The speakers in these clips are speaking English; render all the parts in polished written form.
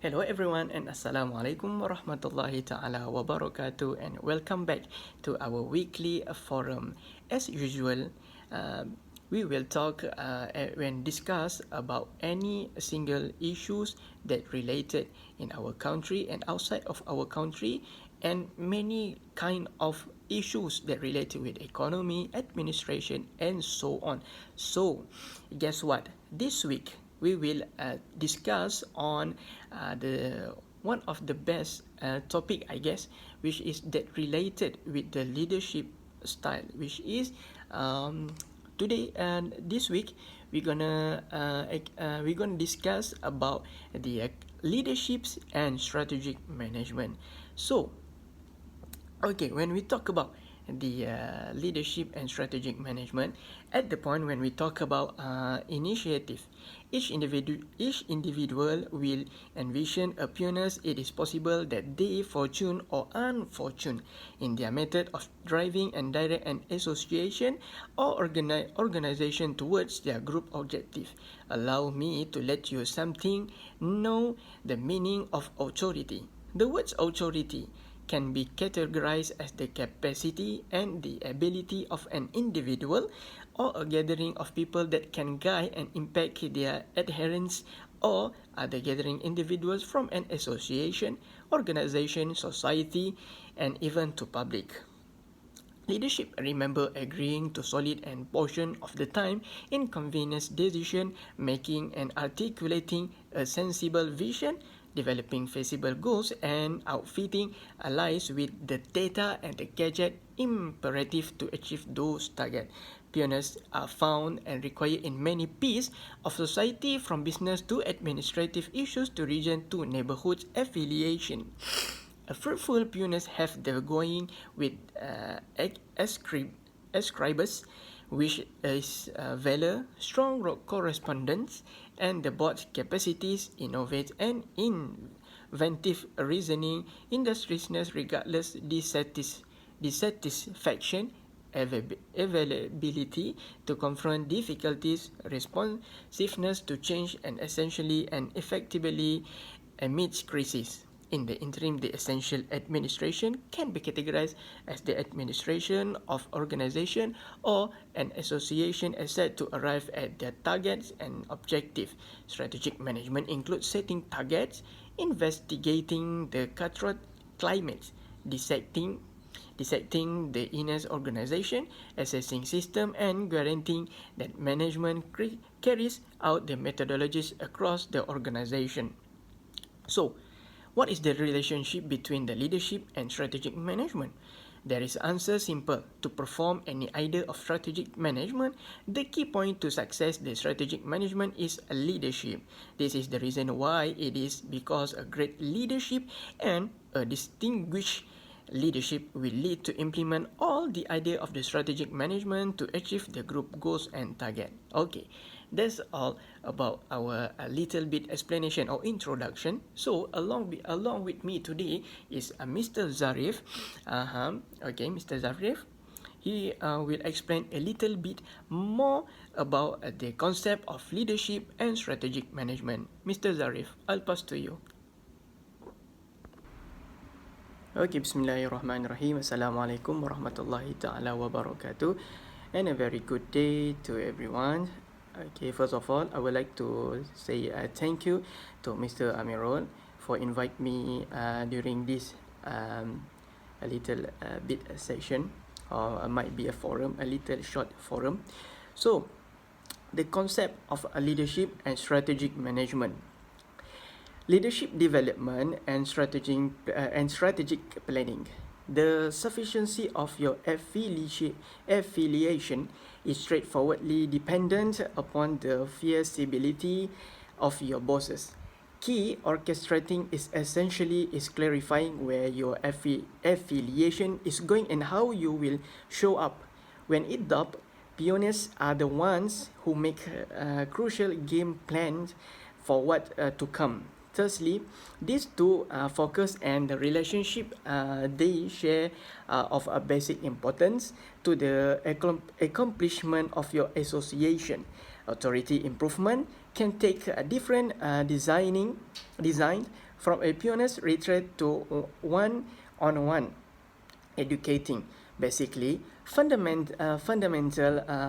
Hello everyone and Assalamualaikum warahmatullahi ta'ala wabarakatuh and welcome back to our weekly forum. As usual, we will talk and discuss about any single issues that related in our country and outside of our country and many kind of issues that related with economy, administration and so on. So, guess what? This week we will discuss on the one of the best topic I guess, which is that related with the leadership style, which is today and this week we're gonna discuss about the leaderships and strategic management. So okay, when we talk about the leadership and strategic management, at the point when we talk about initiative, each individual will envision a pioneers. It is possible that they fortune or unfortunate in their method of driving and direct an association or organization towards their group objective. Allow me to let you something know the meaning of authority. The words authority can be categorized as the capacity and the ability of an individual or a gathering of people that can guide and impact their adherents or other gathering individuals from an association, organization, society, and even to public. Leadership remember agreeing to solid and portion of the time in convenience decision making and articulating a sensible vision, developing feasible goals and outfitting allies with the data and the gadget imperative to achieve those targets. Pioneers are found and required in many pieces of society, from business to administrative issues to region to neighborhood affiliation. A fruitful pioneers have the going with ascribers, which is valor, strong correspondence, and the board's capacities, innovate and inventive reasoning, industriousness regardless dissatisfaction, availability to confront difficulties, responsiveness to change, and essentially and effectively amidst crisis. In the interim, the essential administration can be categorized as the administration of organization or an association as set to arrive at their targets and objective. Strategic management includes setting targets, investigating the cutthroat climate, dissecting the inner organization, assessing system, and guaranteeing that management carries out the methodologies across the organization. So, what is the relationship between the leadership and strategic management? There is answer simple. To perform any idea of strategic management, the key point to success the strategic management is leadership. This is the reason why it is because a great leadership and a distinguished leadership will lead to implement all the idea of the strategic management to achieve the group goals and target. Okay, that's all about our little bit explanation or introduction. So along with me today is Mr. Zarif. Okay, Mr. Zarif. He will explain a little bit more about the concept of leadership and strategic management. Mr. Zarif, I'll pass to you. Okay, Bismillahirrahmanirrahim. Assalamualaikum warahmatullahi ta'ala wabarakatuh. And a very good day to everyone. Okay, first of all, I would like to say thank you to Mr. Amirul for invite me during this a little bit session, or might be a forum, a little short forum. So, the concept of leadership and strategic management. Leadership development and strategic planning. The sufficiency of your affiliation is straightforwardly dependent upon the feasibility of your bosses. Key orchestrating is essentially clarifying where your affiliation is going and how you will show up. When it does, pioneers are the ones who make crucial game plans for what to come. Thirdly, these two focus and the relationship they share of a basic importance to the accomplishment of your association. Authority improvement can take a different design from a pioneer's retreat to one-on-one educating. Basically, fundamental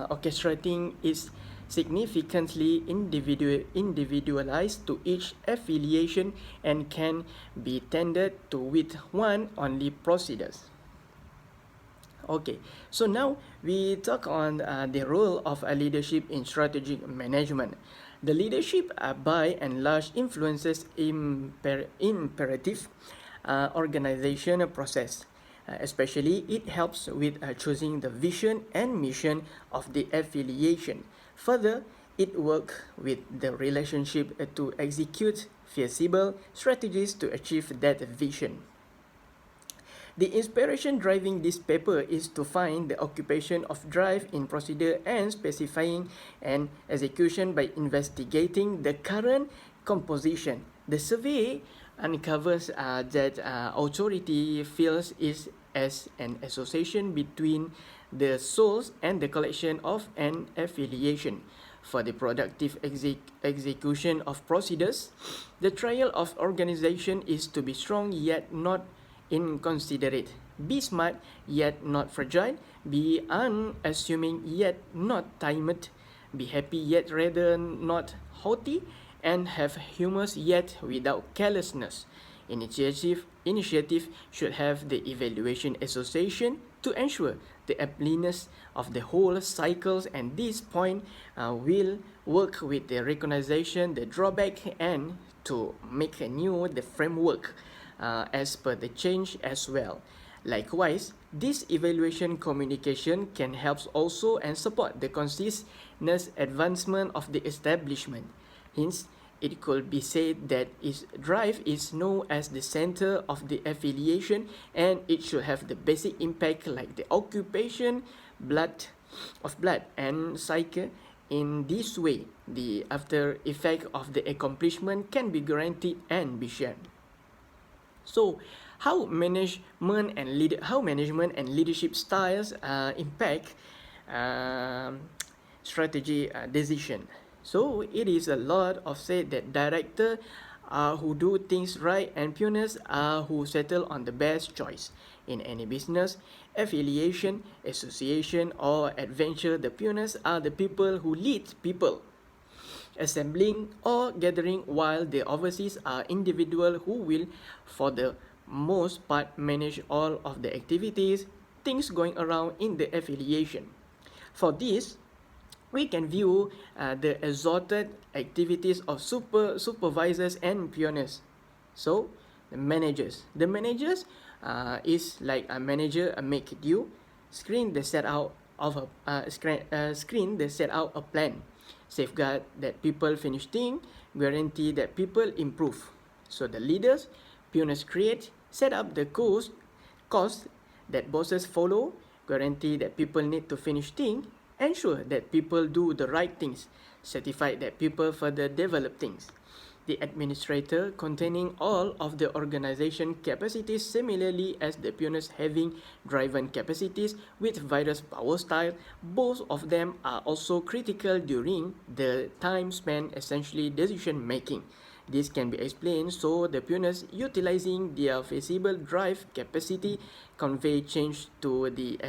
orchestrating is significantly individualized to each affiliation and can be tended to with one only procedures. Okay, so now we talk on the role of a leadership in strategic management. The leadership by and large influences imperative organizational process. Especially, it helps with choosing the vision and mission of the affiliation. Further, it works with the relationship to execute feasible strategies to achieve that vision. The inspiration driving this paper is to find the occupation of drive in procedure and specifying an execution by investigating the current composition. The survey uncovers that authority feels is as an association between the souls and the collection of an affiliation. For the productive execution of procedures, the trial of organization is to be strong yet not inconsiderate, be smart yet not fragile, be unassuming yet not timid, be happy yet rather not haughty, and have humor yet without carelessness. Initiative should have the evaluation association to ensure the aptness of the whole cycles, and this point will work with the recognition, the drawback, and to make anew the framework as per the change as well. Likewise, this evaluation communication can help also and support the consistent advancement of the establishment. Hence, it could be said that its drive is known as the center of the affiliation, and it should have the basic impact like the occupation blood and psyche. In this way, the after effect of the accomplishment can be guaranteed and be shared. So, how management and leadership styles impact strategy decision. So it is a lot of said that director who do things right and pioneers who settle on the best choice. In any business, affiliation, association, or adventure, the pioneers are the people who lead people, assembling or gathering, while the overseers are individuals who will, for the most part, manage all of the activities, things going around in the affiliation. For this, we can view the exalted activities of supervisors and pioneers. So, the managers. The managers is like a manager make due, screen the set out of a plan, safeguard that people finish thing, guarantee that people improve. So the leaders, pioneers create, set up the course that bosses follow, guarantee that people need to finish thing, ensure that people do the right things, certify that people further develop things. The administrator containing all of the organization capacities, similarly as the pioneers having driven capacities with various power style. Both of them are also critical during the time spent essentially decision making. This can be explained so the pioneers utilizing their feasible drive capacity convey change to the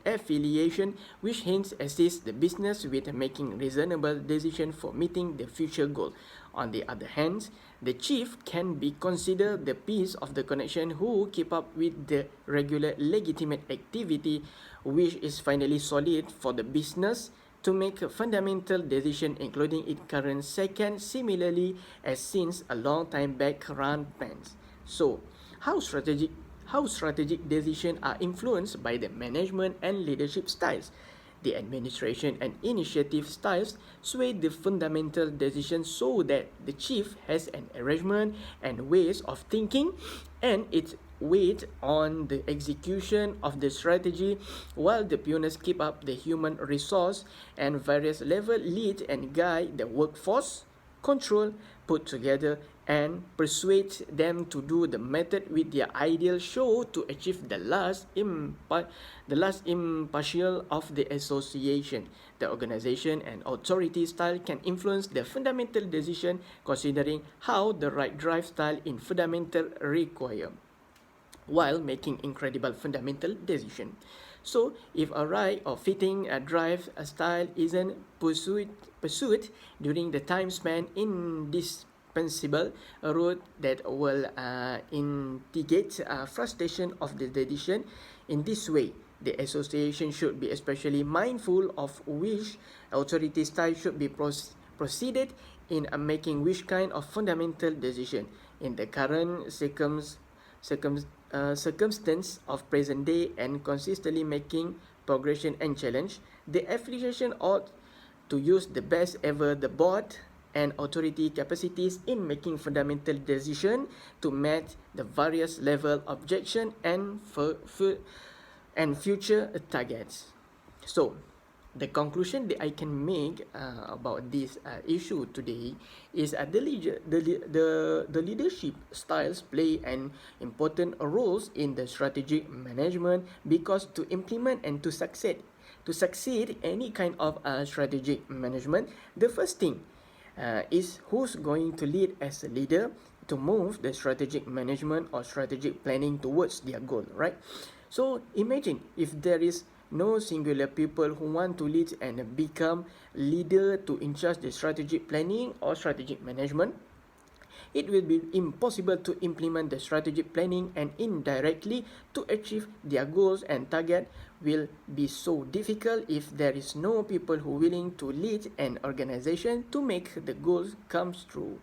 affiliation, which hence assists the business with making reasonable decision for meeting the future goal. On the other hand, the chief can be considered the piece of the connection who keep up with the regular legitimate activity, which is finally solid for the business to make a fundamental decision, including its current second, similarly as since a long time back run plans. So, how strategic decisions are influenced by the management and leadership styles. The administration and initiative styles sway the fundamental decisions so that the chief has an arrangement and ways of thinking and its weight on the execution of the strategy, while the pioneers keep up the human resource and various level lead and guide the workforce, control, put together, and persuade them to do the method with their ideal show to achieve the last impartial of the association. The organization and authority style can influence the fundamental decision considering how the right drive style in fundamental require while making incredible fundamental decision. So, if a right or fitting a drive a style isn't pursued during the time span indispensable, a route that will instigate frustration of the decision. In this way, the association should be especially mindful of which authority style should be proceeded in making which kind of fundamental decision. In the current circumstance of present day and consistently making progression and challenge, the affiliation ought to use the best ever the board and authority capacities in making fundamental decision to meet the various level objection and future targets. So, the conclusion that I can make about this issue today is the leadership styles play an important roles in the strategic management because to implement and to succeed any kind of strategic management, the first thing is who's going to lead as a leader to move the strategic management or strategic planning towards their goal, right? So imagine if there is no singular people who want to lead and become leader to in charge the strategic planning or strategic management, it will be impossible to implement the strategic planning and indirectly to achieve their goals, and target will be so difficult if there is no people who willing to lead an organization to make the goals come true.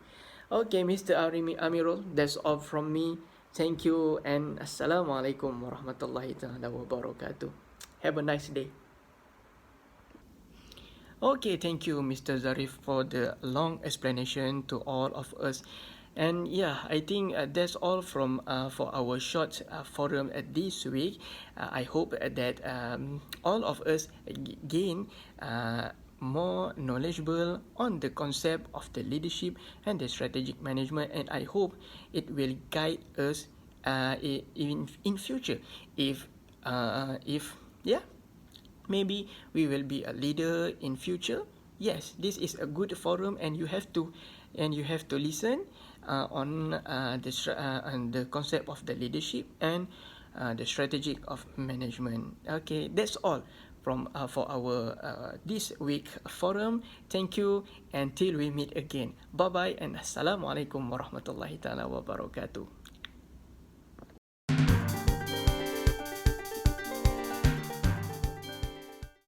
Okay, Mr. Amirul, that's all from me. Thank you and Assalamualaikum warahmatullahi taala wabarakatuh. Have a nice day. Okay, thank you, Mr. Zarif, for the long explanation to all of us. And yeah, I think that's all from for our short forum this week. I hope that all of us gain more knowledgeable on the concept of the leadership and the strategic management, and I hope it will guide us in future if yeah, maybe we will be a leader in future. Yes, this is a good forum, and you have to listen on the concept of the leadership and the strategic of management. Okay, that's all from for our this week forum. Thank you until we meet again. Bye bye and assalamualaikum warahmatullahi taala wabarakatuh.